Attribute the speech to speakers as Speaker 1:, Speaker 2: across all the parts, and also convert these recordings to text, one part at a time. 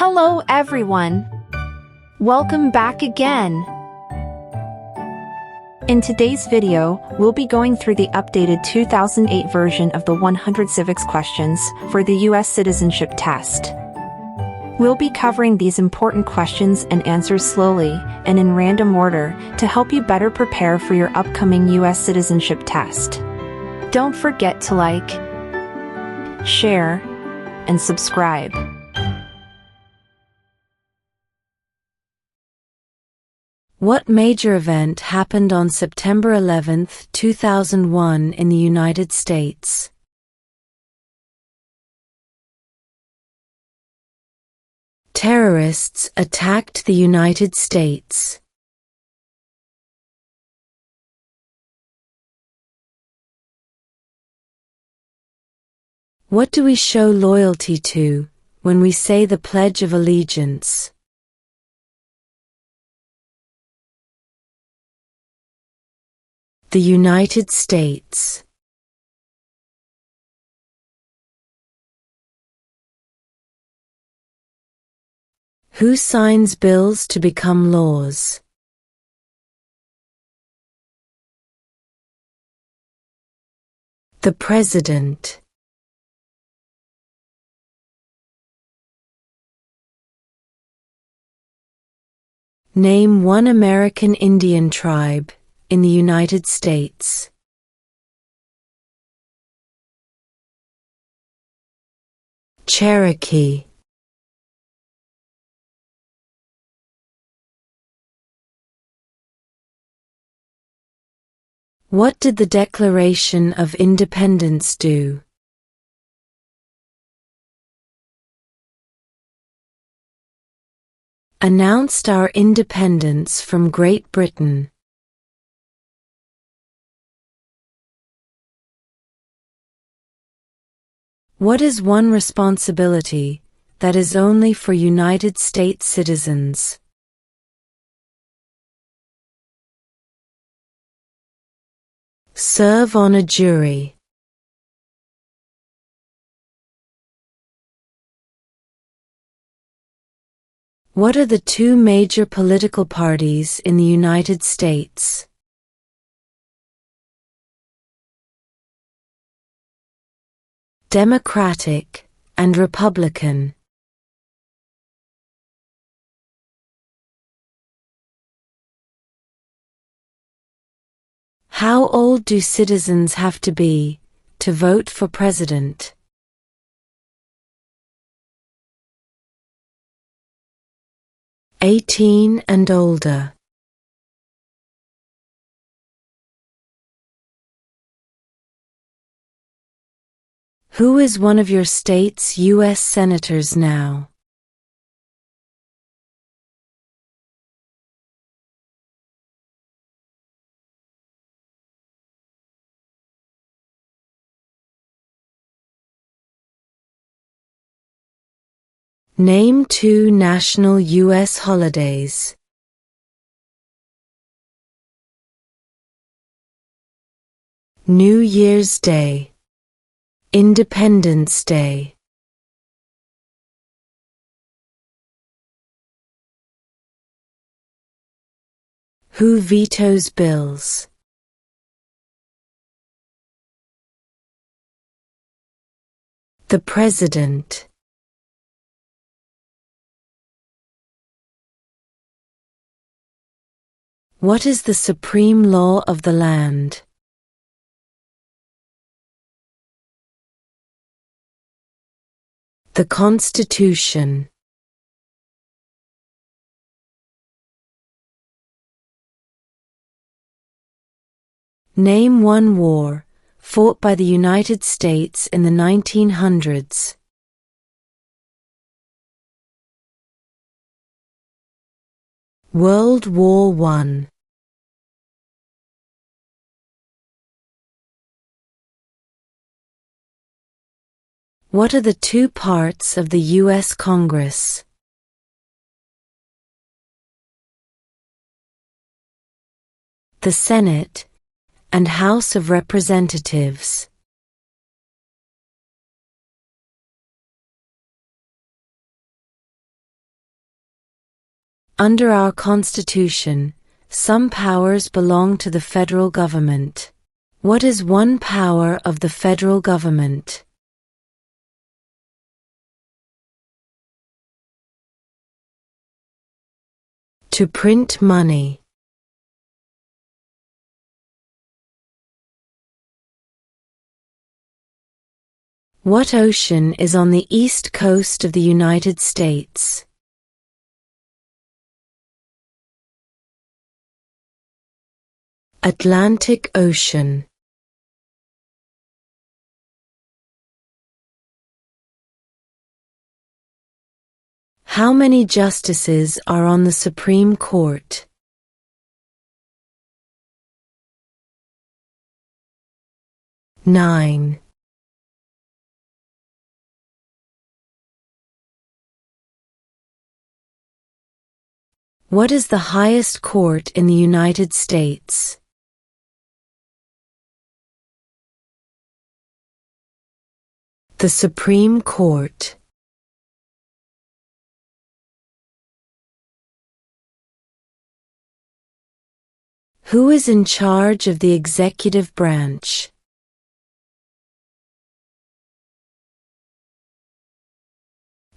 Speaker 1: Hello everyone! Welcome back again! In today's video, we'll be going through the updated 2008 version of the 100 civics questions for the U.S. Citizenship Test. We'll be covering these important questions and answers slowly and in random order to help you better prepare for your upcoming U.S. Citizenship Test. Don't forget to like, share, and subscribe.
Speaker 2: What major event happened on September 11, 2001 in the United States? Terrorists attacked the United States. What do we show loyalty to when we say the Pledge of Allegiance? The United States. Who signs bills to become laws? The President. Name one American Indian tribe in the United States. Cherokee. What did the Declaration of Independence do? Announced our independence from Great Britain. What is one responsibility that is only for United States citizens? Serve on a jury. What are the two major political parties in the United States? Democratic and Republican. How old do citizens have to be to vote for president? 18 and older. Who is one of your state's U.S. senators now? Name two national U.S. holidays. New Year's Day. Independence Day. Who vetoes bills? The President. What is the supreme law of the land? The Constitution. Name one war fought by the United States in the 1900s. World War I. What are the two parts of the U.S. Congress? The Senate and House of Representatives. Under our Constitution, some powers belong to the federal government. What is one power of the federal government? To print money. What ocean is on the east coast of the United States? Atlantic Ocean. How many justices are on the Supreme Court? 9. What is the highest court in the United States? The Supreme Court. Who is in charge of the executive branch?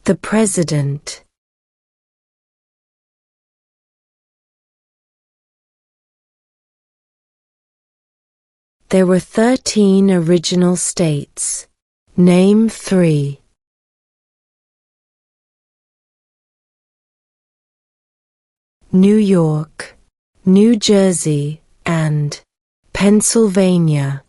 Speaker 2: The President. There were 13 original states. Name 3. New York, New Jersey, and Pennsylvania.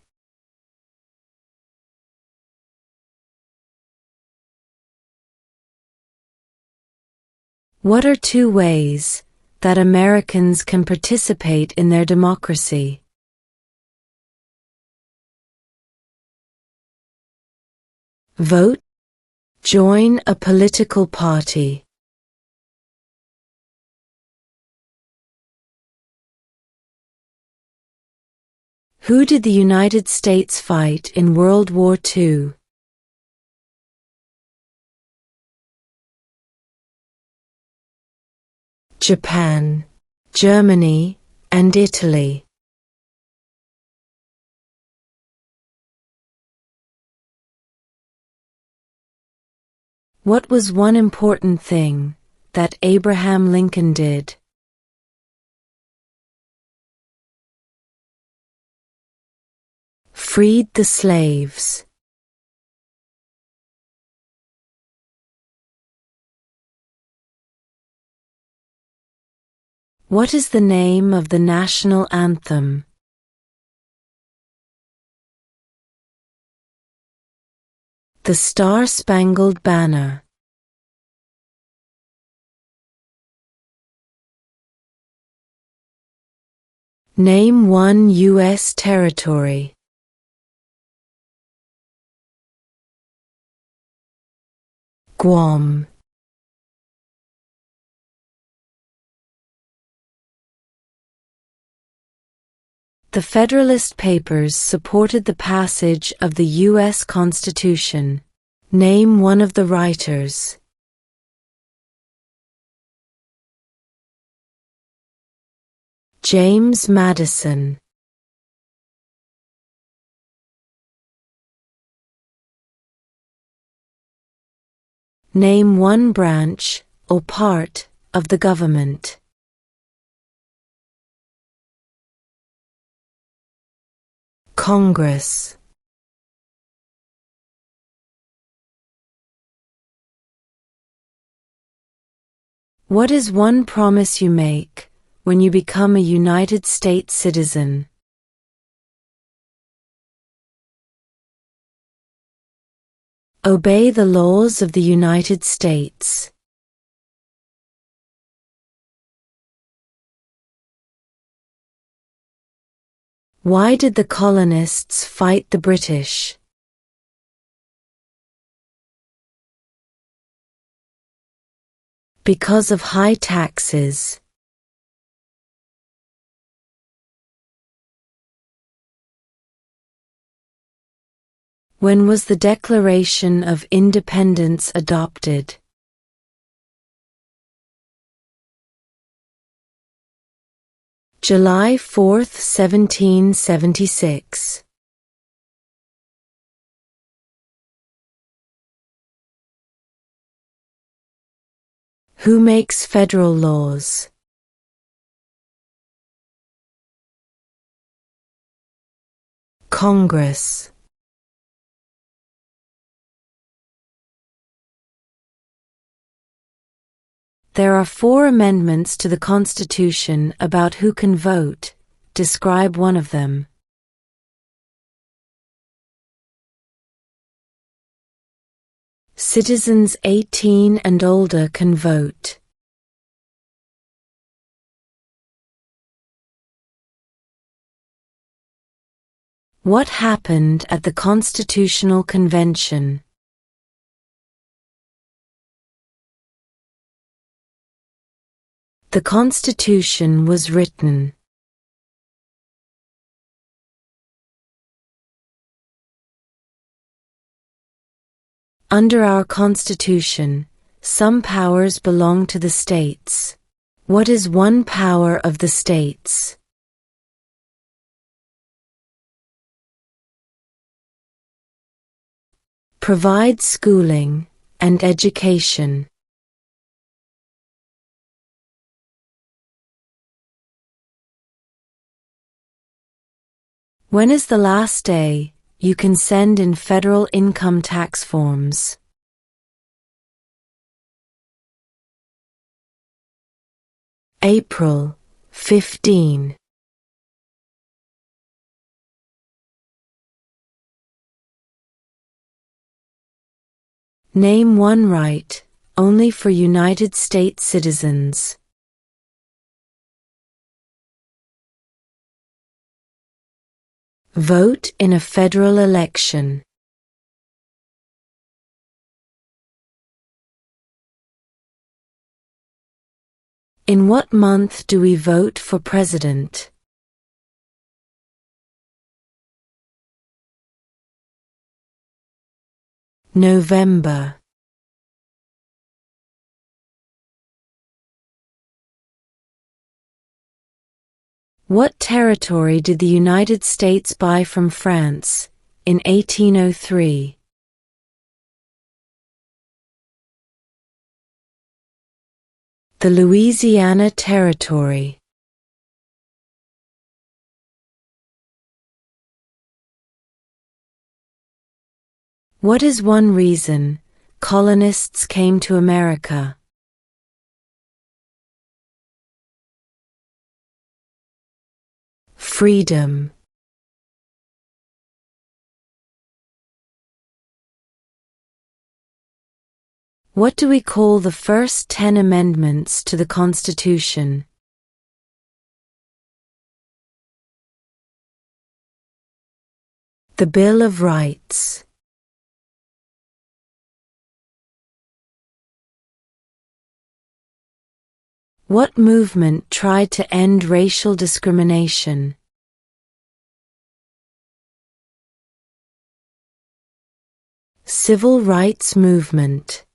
Speaker 2: What are 2 ways that Americans can participate in their democracy? Vote. Join a political party. Who did the United States fight in World War II? Japan, Germany, and Italy. What was one important thing that Abraham Lincoln did? Freed the slaves. What is the name of the national anthem? The Star-Spangled Banner. Name 1 U.S. territory. Guam. The Federalist Papers supported the passage of the U.S. Constitution. Name one of the writers. James Madison. Name one branch, or part, of the government. Congress. What is one promise you make when you become a United States citizen? Obey the laws of the United States. Why did the colonists fight the British? Because of high taxes. When was the Declaration of Independence adopted? July 4, 1776. Who makes federal laws? Congress. There are 4 amendments to the Constitution about who can vote. Describe one of them. Citizens 18 and older can vote. What happened at the Constitutional Convention? The Constitution was written. Under our Constitution, some powers belong to the states. What is one power of the states? Provide schooling and education. When is the last day you can send in federal income tax forms? April 15. Name one right only for United States citizens. Vote in a federal election. In what month do we vote for president? November. What territory did the United States buy from France in 1803? The Louisiana Territory. What is one reason colonists came to America? Freedom. What do we call the first 10 amendments to the Constitution? The Bill of Rights. What movement tried to end racial discrimination? Civil rights movement.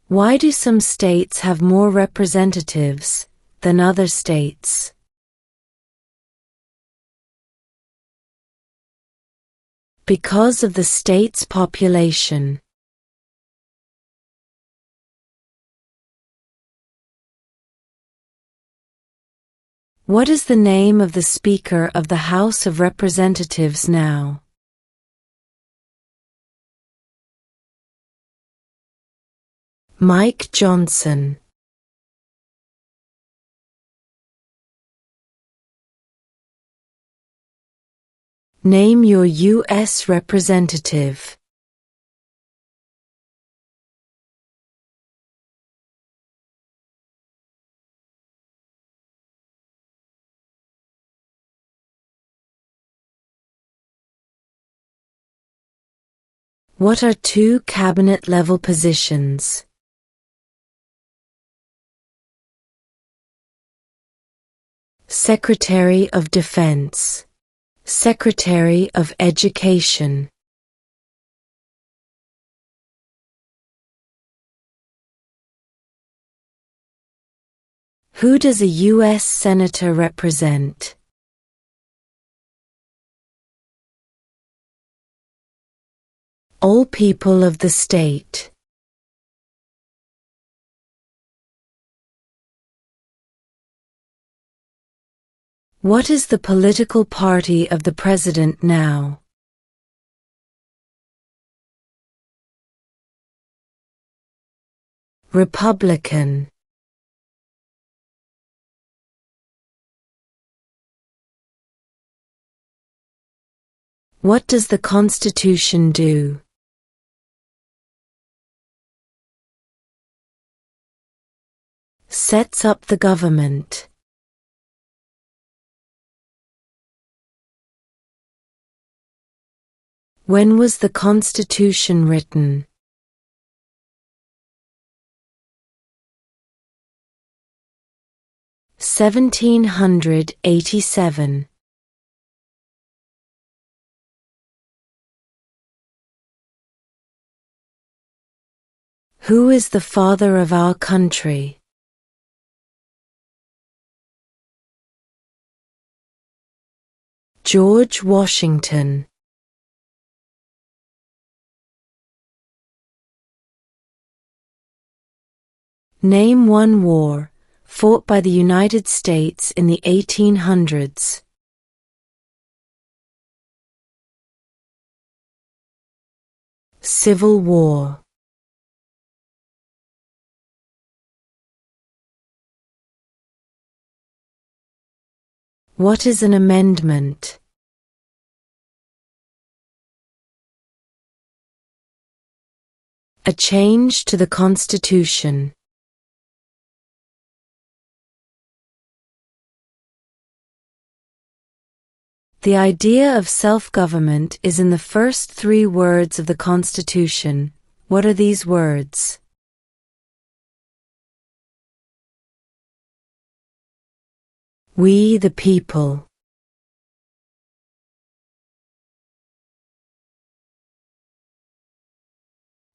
Speaker 2: Why do some states have more representatives than other states? Because of the state's population. What is the name of the Speaker of the House of Representatives now? Mike Johnson. Name your U.S. representative. What are 2 cabinet-level positions? Secretary of Defense. Secretary of Education. Who does a U.S. Senator represent? All people of the state. What is the political party of the president now? Republican. What does the Constitution do? Sets up the government. When was the Constitution written? (1787). Who is the father of our country? George Washington. Name one war fought by the United States in the 1800s. Civil War. What is an amendment? A change to the Constitution. The idea of self-government is in the first 3 words of the Constitution. What are these words? We the people.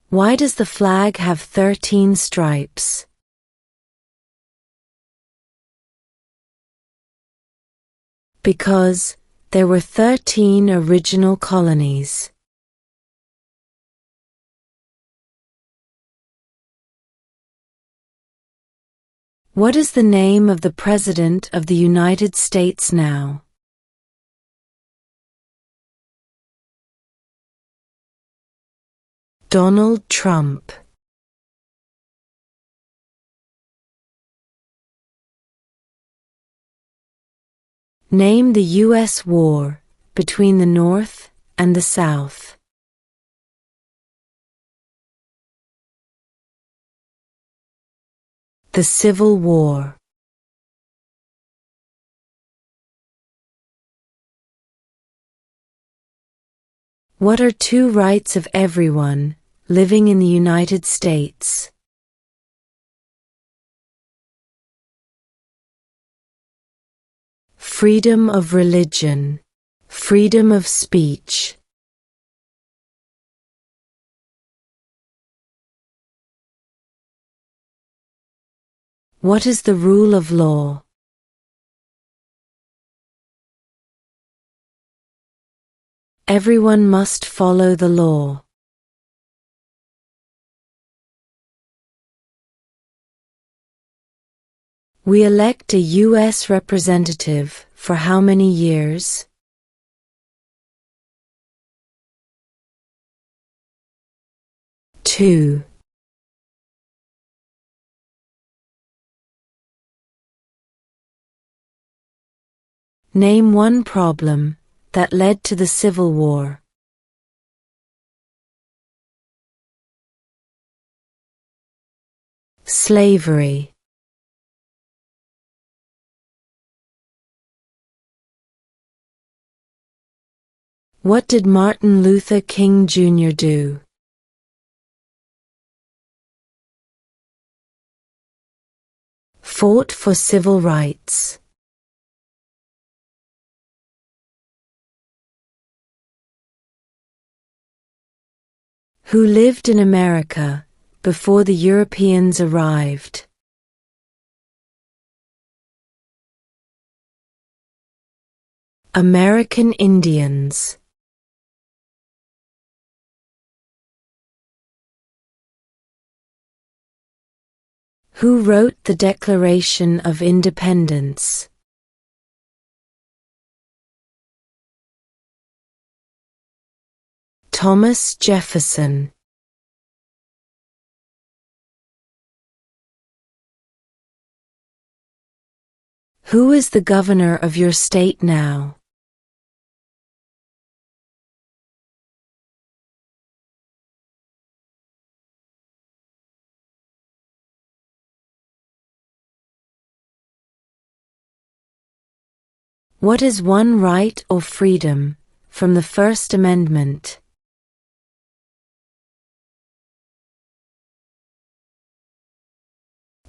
Speaker 2: Why does the flag have 13 stripes? Because there were 13 original colonies. What is the name of the President of the United States now? Donald Trump. Name the U.S. war between the North and the South. The Civil War. What are 2 rights of everyone living in the United States? Freedom of religion, freedom of speech. What is the rule of law? Everyone must follow the law. We elect a U.S. representative for how many years? Two. Name one problem that led to the Civil War. Slavery. What did Martin Luther King Jr. do? Fought for civil rights. Who lived in America before the Europeans arrived? American Indians. Who wrote the Declaration of Independence? Thomas Jefferson. Who is the governor of your state now? What is one right or freedom from the First Amendment?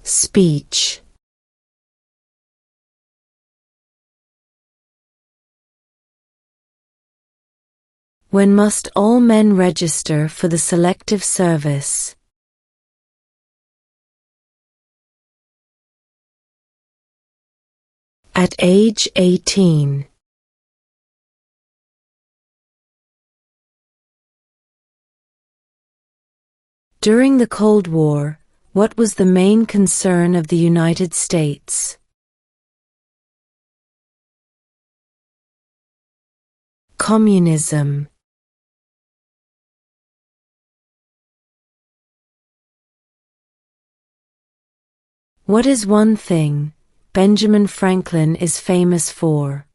Speaker 2: Speech. When must all men register for the Selective Service? At age 18. During the Cold War, what was the main concern of the United States? Communism. What is one thing Benjamin Franklin is famous for?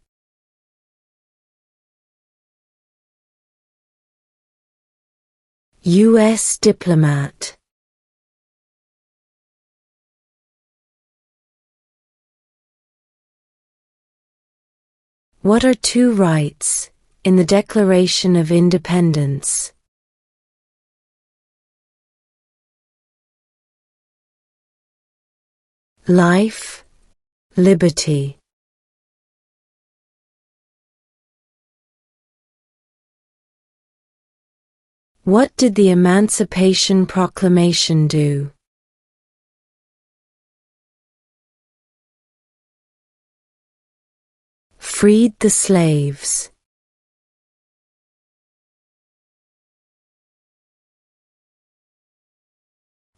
Speaker 2: U.S. diplomat. What are two rights in the Declaration of Independence? Life, liberty. What did the Emancipation Proclamation do? Freed the slaves.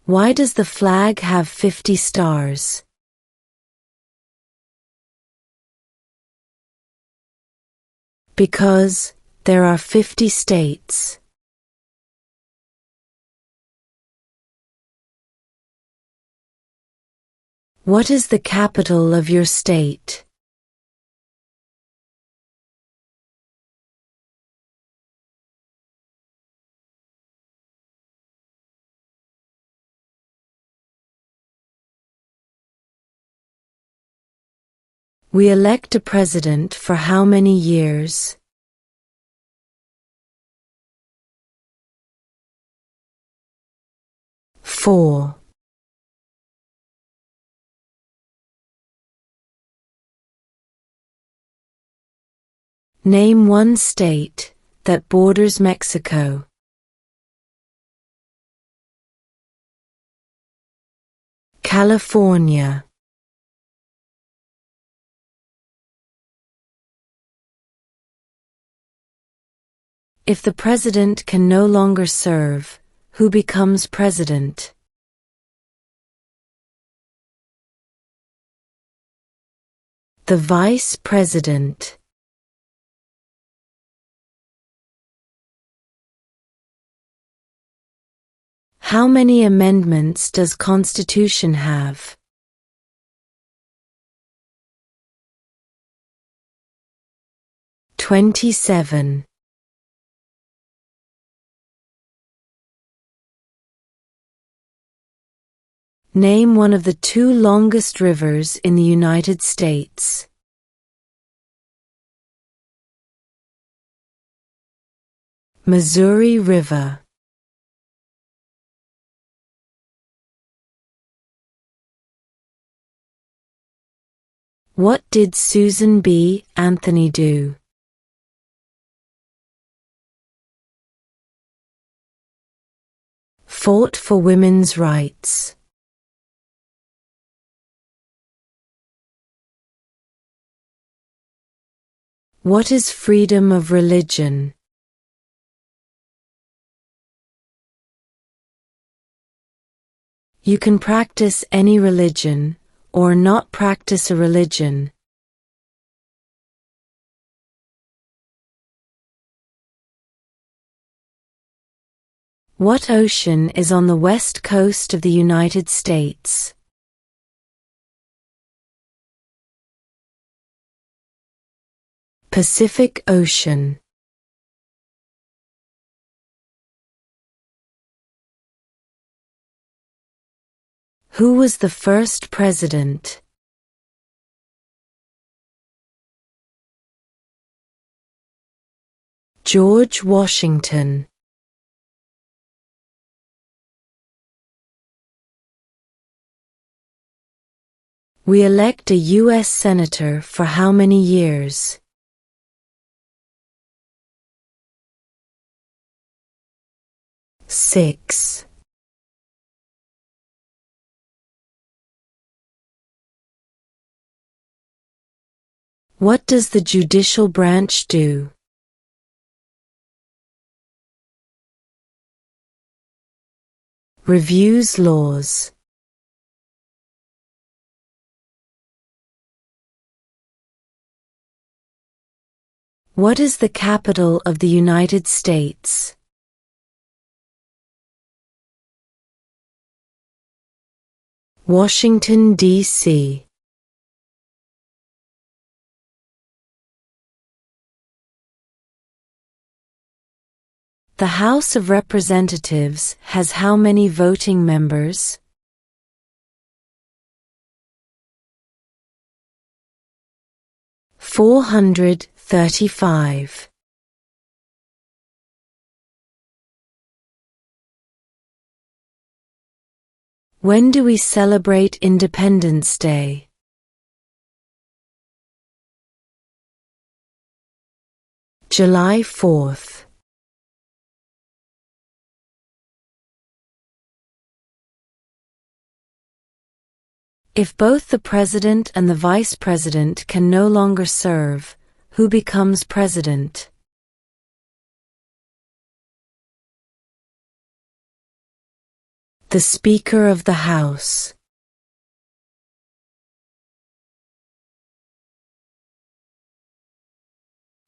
Speaker 2: Why does the flag have 50 stars? Because there are 50 states. What is the capital of your state? We elect a president for how many years? Four. Name one state that borders Mexico. California. If the president can no longer serve, who becomes president? The vice president. How many amendments does Constitution have? 27. Name one of the two longest rivers in the United States. Missouri River. What did Susan B. Anthony do? Fought for women's rights. What is freedom of religion? You can practice any religion, or not practice a religion. What ocean is on the west coast of the United States? Pacific Ocean. Who was the first president? George Washington. We elect a U.S. Senator for how many years? 6. What does the judicial branch do? Reviews laws. What is the capital of the United States? Washington, D.C. The House of Representatives has how many voting members? 435. When do we celebrate Independence Day? July 4th. If both the president and the vice president can no longer serve, who becomes president? The Speaker of the House.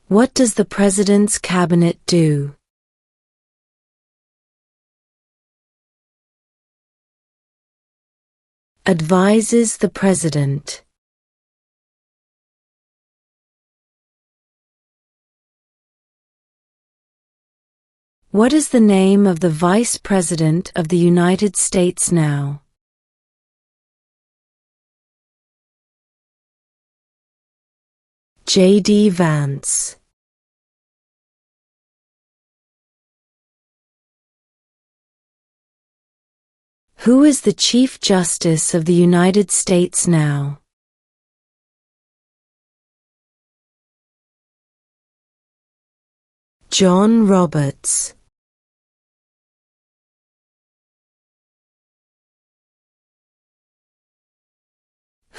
Speaker 2: What does the President's Cabinet do? Advises the President. What is the name of the Vice President of the United States now? J.D. Vance. Who is the Chief Justice of the United States now? John Roberts.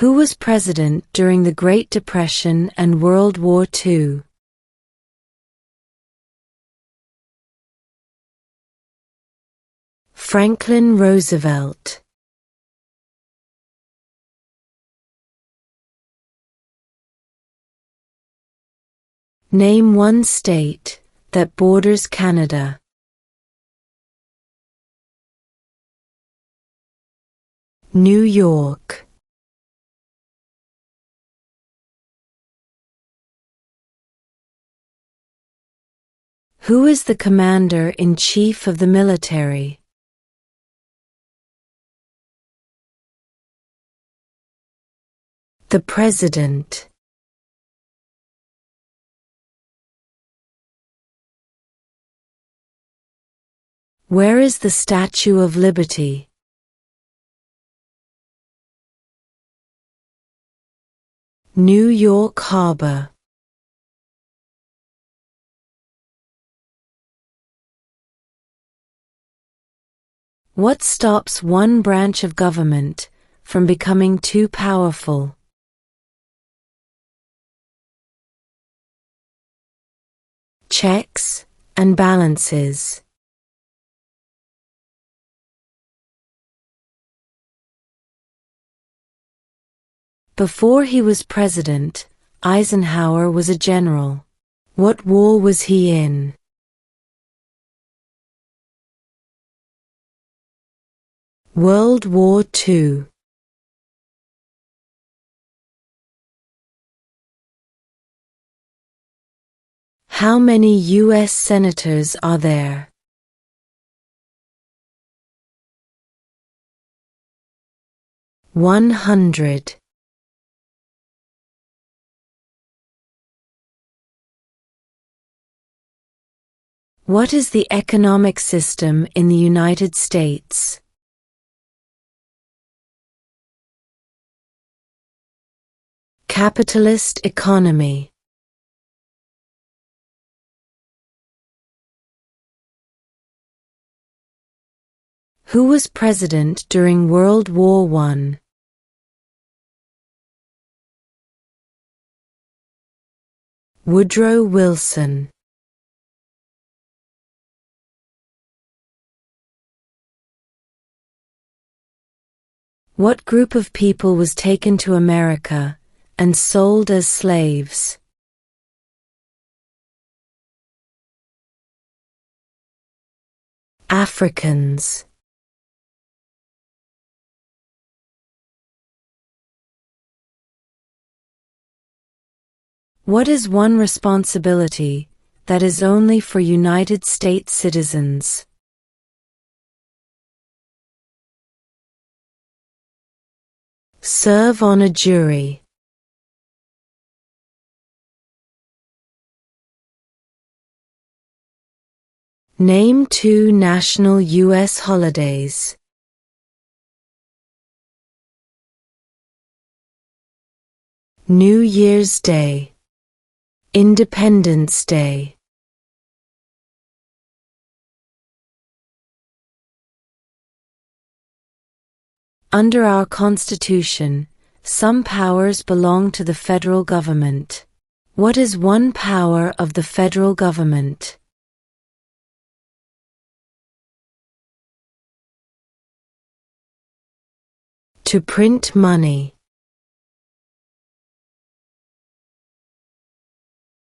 Speaker 2: Who was president during the Great Depression and World War II? Franklin Roosevelt. Name one state that borders Canada. New York. Who is the Commander-in-Chief of the military? The President. Where is the Statue of Liberty? New York Harbor. What stops one branch of government from becoming too powerful? checks and balances. Before he was president, Eisenhower was a general. What war was he in? World War II. How many U.S. senators are there? 100. What is the economic system in the United States? Capitalist economy. Who was president during World War I? Woodrow Wilson. What group of people was taken to America and sold as slaves? Africans. What is one responsibility that is only for United States citizens? Serve on a jury. Name 2 national U.S. holidays. New Year's Day. Independence Day. Under our Constitution, some powers belong to the federal government. What is one power of the federal government? To print money.